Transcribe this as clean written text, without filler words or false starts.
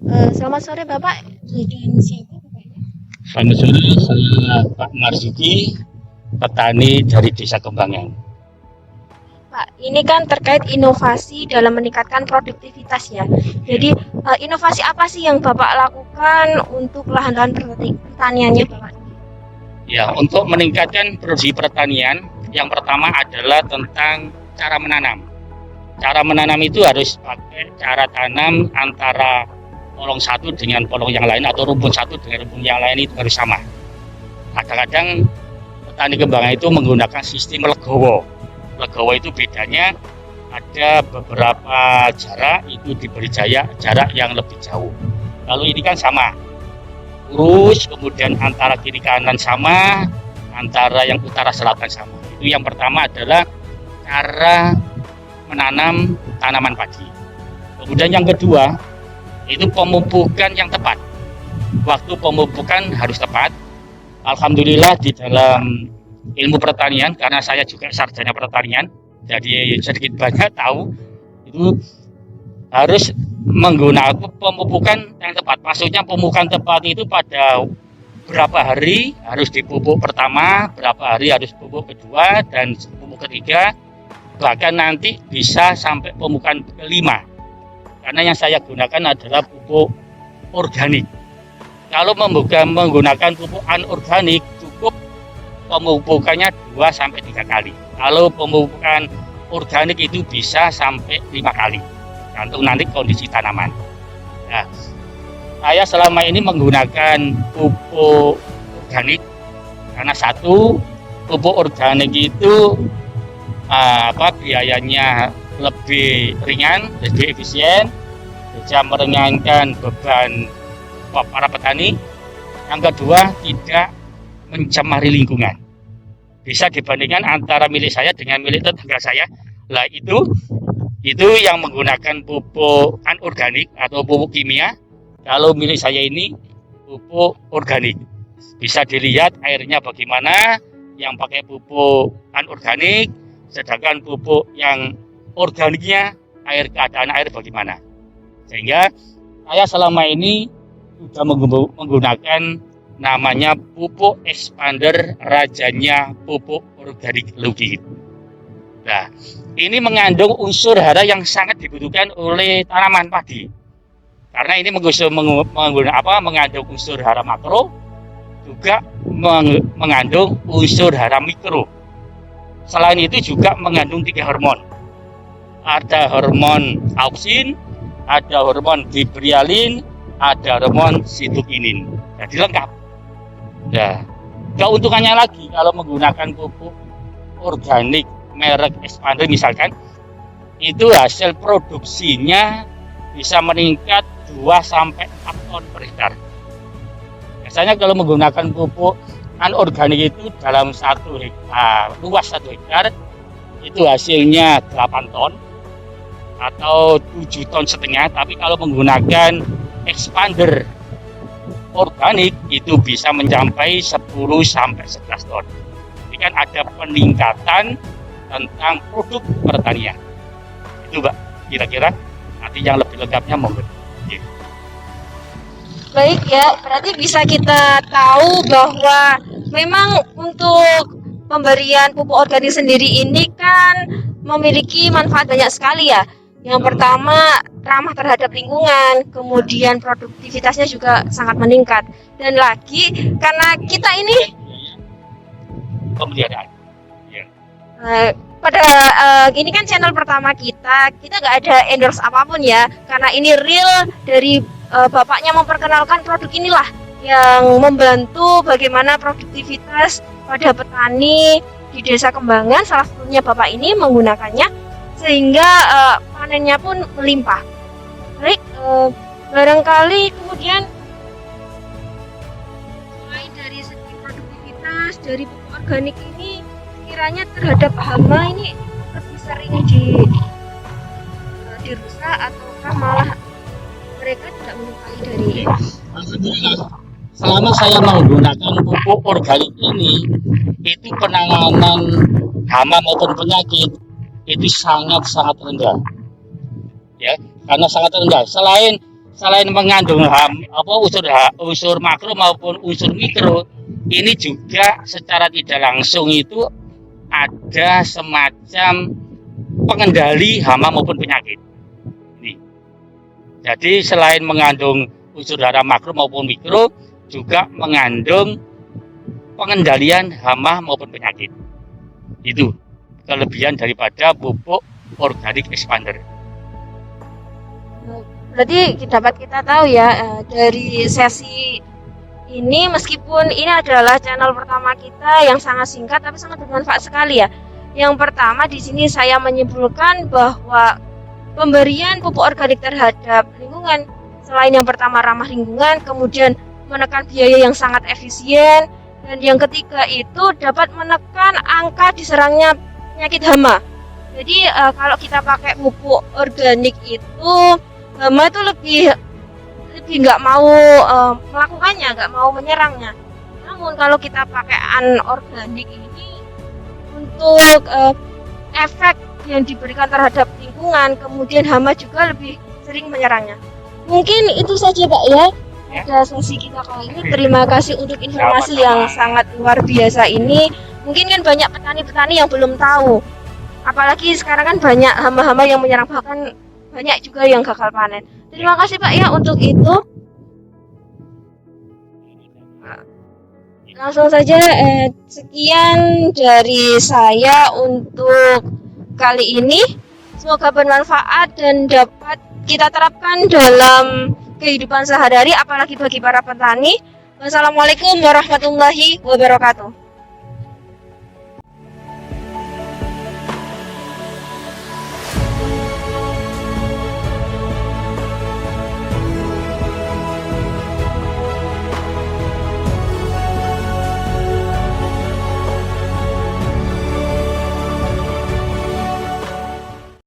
Selamat sore Bapak. Dan siapa Bapaknya? Selamat sore, saya Pak Marzuki, petani dari Desa Kembangan. Pak, ini kan terkait inovasi dalam meningkatkan produktivitas ya. Ya, Jadi inovasi apa sih yang Bapak lakukan untuk lahan-lahan pertaniannya Bapak? ya, untuk meningkatkan produksi pertanian, yang pertama adalah tentang cara menanam. Cara menanam itu harus pakai cara tanam antara polong satu dengan polong yang lain atau rumpun satu dengan rumpun yang lain itu harus sama. Kadang-kadang petani kembangan itu menggunakan sistem legowo. Legowo itu bedanya ada beberapa jarak itu diberi jarak yang lebih jauh. Kalau ini kan sama, lurus, kemudian antara kiri kanan sama, antara yang utara selatan sama. Itu yang pertama adalah cara menanam tanaman padi. Kemudian yang kedua, itu pemupukan yang tepat. Waktu pemupukan harus tepat. Alhamdulillah di dalam ilmu pertanian, karena saya juga sarjana pertanian, jadi sedikit banyak tahu, itu harus menggunakan pemupukan yang tepat. Maksudnya pemupukan tepat itu pada berapa hari harus dipupuk pertama, berapa hari harus pupuk kedua, dan pupuk ketiga, bahkan nanti bisa sampai pemupukan kelima. Karena yang saya gunakan adalah pupuk organik. Kalau menggunakan pupuk anorganik, cukup pemupukannya 2 sampai 3 kali. Kalau pemupukan organik itu bisa sampai 5 kali. Tergantung nanti kondisi tanaman. Nah, saya selama ini menggunakan pupuk organik karena satu, pupuk organik itu biayanya lebih ringan, lebih efisien, bisa meringankan beban para petani. Yang kedua, tidak mencemari lingkungan. Bisa dibandingkan antara milik saya dengan milik tetangga saya. Lah itu yang menggunakan pupuk anorganik atau pupuk kimia. Kalau milik saya ini pupuk organik. Bisa dilihat airnya bagaimana, yang pakai pupuk anorganik, sedangkan pupuk yang organiknya keadaan air bagaimana. Sehingga saya selama ini sudah menggunakan namanya pupuk expander, rajanya pupuk organik Lugi. Nah, ini mengandung unsur hara yang sangat dibutuhkan oleh tanaman padi. Karena ini mengandung unsur hara makro, juga mengandung unsur hara mikro. Selain itu juga mengandung 3 hormon. Ada hormon auksin, ada hormon gibrialin, ada hormon sitokinin. Jadi lengkap. Nah, keuntungannya lagi kalau menggunakan pupuk organik merek expander misalkan, itu hasil produksinya bisa meningkat 2 sampai 4 ton per hektar. Biasanya kalau menggunakan pupuk anorganik itu dalam 1 hektar, luas 1 hektar, itu hasilnya 8 ton atau 7,5 ton. Tapi kalau menggunakan expander organik itu bisa mencapai 10 sampai 11 ton. Ini kan ada peningkatan tentang produk pertanian. Itu Mbak, kira-kira nanti yang lebih lengkapnya monggo. Baik ya, berarti bisa kita tahu bahwa memang untuk pemberian pupuk organik sendiri ini kan memiliki manfaat banyak sekali ya. Yang pertama ramah terhadap lingkungan, kemudian produktivitasnya juga sangat meningkat. Dan lagi karena kita ini Pemeliharaan. Ya. pada ini kan channel pertama kita nggak ada endorse apapun ya, karena ini real dari bapaknya memperkenalkan produk inilah yang membantu bagaimana produktivitas pada petani di Desa Kembangan. Salah satunya bapak ini menggunakannya sehingga panennya pun melimpah. Baik, barangkali kemudian selain dari segi produktivitas dari pupuk organik ini, kiranya terhadap hama ini lebih sering dirusak ataukah malah mereka tidak menyukai dari Alhamdulillah, selama saya menggunakan pupuk organik ini, itu penanganan hama maupun penyakit itu sangat-sangat rendah. Ya, karena sangat rendah. selain mengandung unsur makro maupun unsur mikro, ini juga secara tidak langsung itu ada semacam pengendali hama maupun penyakit. Ini. Jadi selain mengandung unsur hara makro maupun mikro, juga mengandung pengendalian hama maupun penyakit. Itu kelebihan daripada pupuk organik expander. Berarti dapat kita tahu ya, dari sesi ini, meskipun ini adalah channel pertama kita yang sangat singkat tapi sangat bermanfaat sekali ya. Yang pertama di sini saya menyimpulkan bahwa pemberian pupuk organik terhadap lingkungan, selain yang pertama ramah lingkungan, kemudian menekan biaya yang sangat efisien, dan yang ketiga itu dapat menekan angka diserangnya penyakit hama. Jadi kalau kita pakai pupuk organik itu, hama itu lebih nggak mau melakukannya, nggak mau menyerangnya. Namun kalau kita pakai anorganik ini, untuk efek yang diberikan terhadap lingkungan, kemudian hama juga lebih sering menyerangnya. Mungkin itu saja Pak ya pada sesi kita kali ini. Terima kasih untuk informasi yang sangat luar biasa ini. Mungkin kan banyak petani-petani yang belum tahu, apalagi sekarang kan banyak hama-hama yang menyerang, bahkan banyak juga yang gagal panen. Terima kasih Pak ya untuk itu. Langsung saja sekian dari saya untuk kali ini. Semoga bermanfaat dan dapat kita terapkan dalam kehidupan sehari-hari, apalagi bagi para petani. Wassalamualaikum warahmatullahi wabarakatuh.